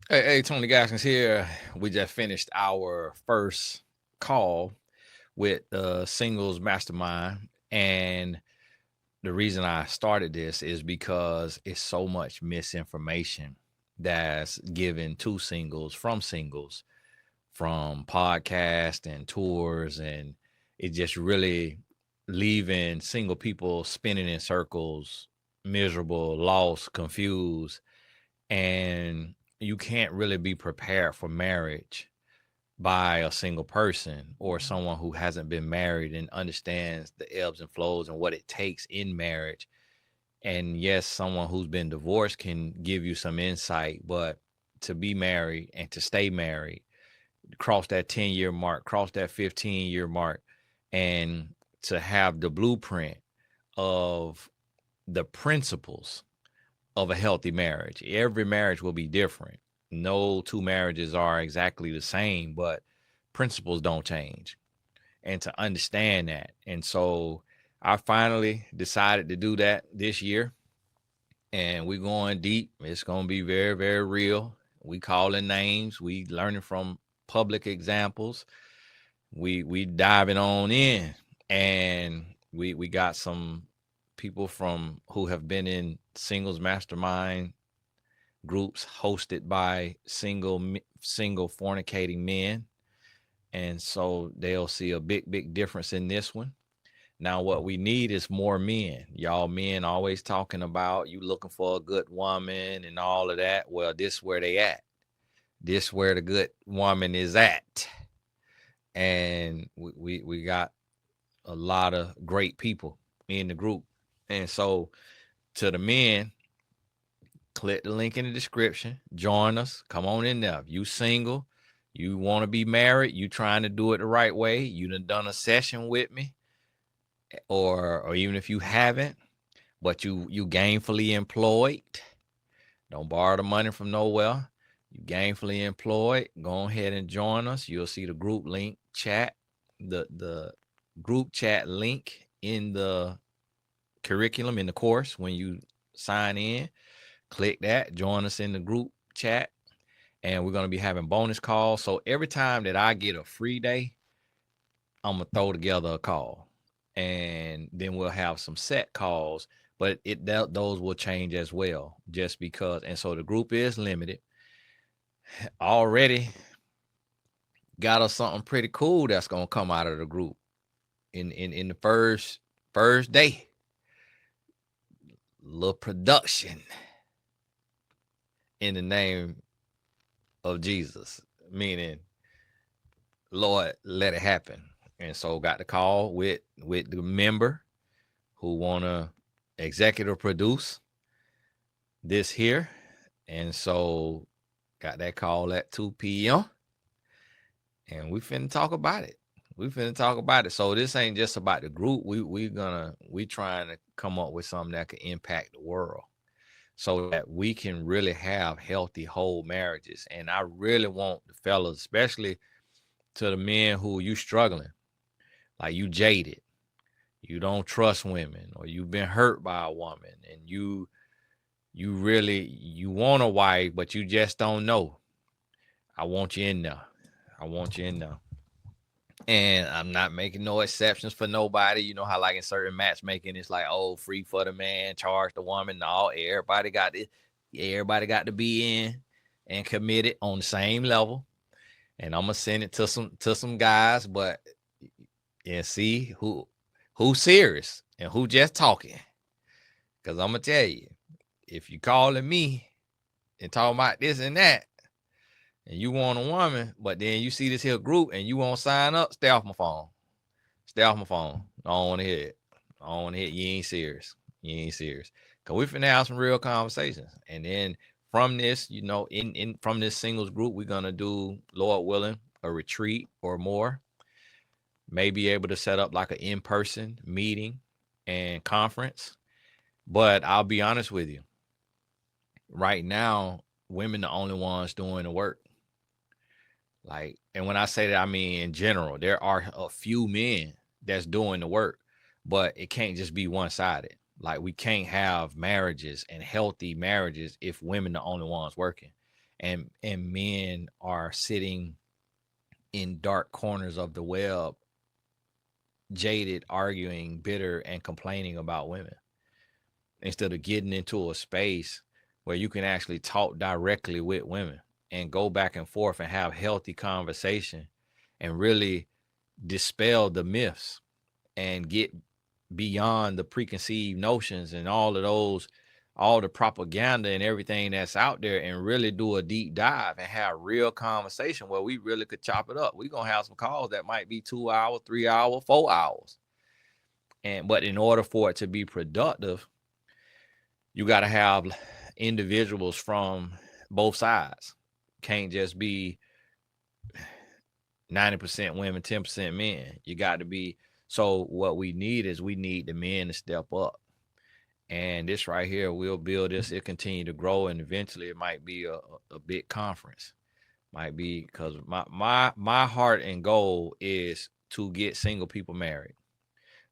Hey, Tony Gaskins here. We just finished our first call with Singles Mastermind. And the reason I started this is because it's so much misinformation that's given to singles, from podcasts and tours. And it just really leaving single people spinning in circles, miserable, lost, confused, and you can't really be prepared for marriage by a single person or someone who hasn't been married and understands the ebbs and flows and what it takes in marriage. And yes, someone who's been divorced can give you some insight, but to be married and to stay married, cross that 10-year mark, cross that 15-year mark, and to have the blueprint of the principles of a healthy marriage. Every marriage will be different. No two marriages are exactly the same, but principles don't change. And to understand that. And so I finally decided to do that this year. And we're going deep. It's going to be very, very real. We calling names. We learning from public examples. We diving on in. And we got some people from who have been in singles mastermind groups hosted by single fornicating men, and so they'll see a big difference in this one. Now what we need is more men. Y'all men always talking about you looking for a good woman and all of that. Well, this where they at. This where the good woman is at. And we got a lot of great people in the group. And so to the men, click the link in the description. Join us. Come on in there. If you single, you want to be married, you trying to do it the right way, you done a session with me, or even if you haven't, but you gainfully employed, don't borrow the money from nowhere. You gainfully employed, go ahead and join us. You'll see the group link chat, the group chat link in the curriculum in the course when you sign in. Click that, join us in the group chat, and we're going to be having bonus calls. So every time that I get a free day, I'm going to throw together a call, and then we'll have some set calls, but those will change as well, just because. And so the group is limited. Already got us something pretty cool that's going to come out of the group in the first day. Little production in the name of Jesus, meaning Lord, let it happen. And so got the call with the member who wanna executive produce this here. And so got that call at 2 p.m. And we finna talk about it. We finna talk about it. So this ain't just about the group. We trying to come up with something that can impact the world so that we can really have healthy whole marriages. And I really want the fellas, especially to the men who you struggling, like you jaded, you don't trust women, or you've been hurt by a woman, and you really you want a wife, but you just don't know. I want you in there. I want you in there. And I'm not making no exceptions for nobody. You know how like in certain matchmaking, it's like, oh, free for the man, charge the woman. No, everybody got to be in and committed on the same level. And I'm gonna send it to some guys, but and see who's serious and who just talking. Cause I'm gonna tell you, if you calling me and talking about this and that, and you want a woman, but then you see this here group and you won't sign up, stay off my phone. Stay off my phone. I don't want to hear it. I don't want to hear it. You ain't serious. You ain't serious. Cause we finna have some real conversations. And then from this, in from this singles group, we're gonna do, Lord willing, a retreat or more. May be able to set up like an in-person meeting and conference. But I'll be honest with you. Right now, women the only ones doing the work. Like, and when I say that, I mean in general, there are a few men that's doing the work, but it can't just be one-sided. Like, we can't have marriages and healthy marriages if women the only ones working. and men are sitting in dark corners of the web, jaded, arguing, bitter, and complaining about women, instead of getting into a space where you can actually talk directly with women and go back and forth and have healthy conversation and really dispel the myths and get beyond the preconceived notions and all the propaganda and everything that's out there, and really do a deep dive and have real conversation where we really could chop it up. We're gonna have some calls that might be 2 hours, 3 hours, 4 hours. But in order for it to be productive, you got to have individuals from both sides. Can't just be 90% women, 10% men. You got to be. So what we need is we need the men to step up. And this right here, we'll build this. It'll continue to grow, and eventually it might be a big conference. Might be, because my heart and goal is to get single people married,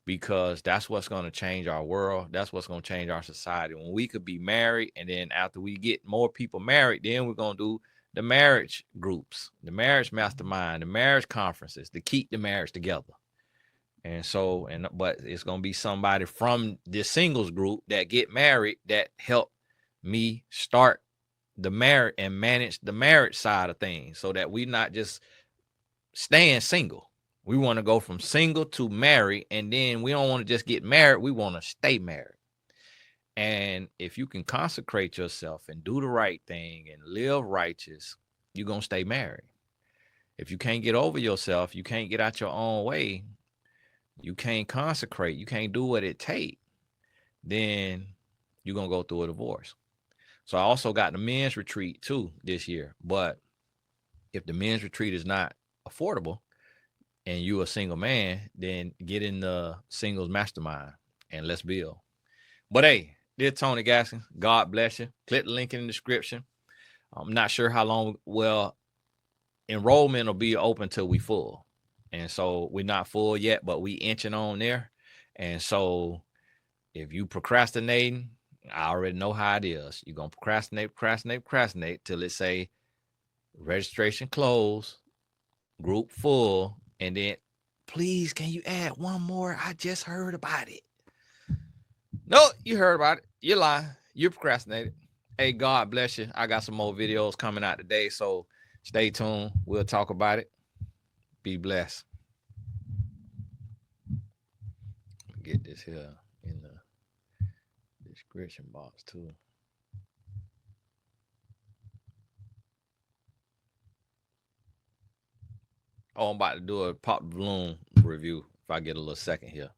because that's what's going to change our world. That's what's going to change our society. When we could be married, and then after we get more people married, then we're going to do the marriage groups, the marriage mastermind, the marriage conferences to keep the marriage together. And so, but it's going to be somebody from the singles group that get married that help me start the marriage and manage the marriage side of things, so that we not just staying single. We want to go from single to married, and then we don't want to just get married. We want to stay married. And if you can consecrate yourself and do the right thing and live righteous, you're going to stay married. If you can't get over yourself, you can't get out your own way, you can't consecrate, you can't do what it takes, then you're going to go through a divorce. So I also got the men's retreat too this year. But if the men's retreat is not affordable and you a single man, then get in the singles mastermind and let's build. But hey, dear Tony Gaskin, God bless you. Click the link in the description. I'm not sure how long. Well, enrollment will be open till we full. And so we're not full yet, but we inching on there. And so if you procrastinating, I already know how it is. You're going to procrastinate till it say registration closed, group full, and then please can you add one more? I just heard about it. No, you heard about it. You're lying. You procrastinated. Hey, God bless you. I got some more videos coming out today, so stay tuned. We'll talk about it. Be blessed. Get this here in the description box too. Oh, I'm about to do a pop balloon review if I get a little second here.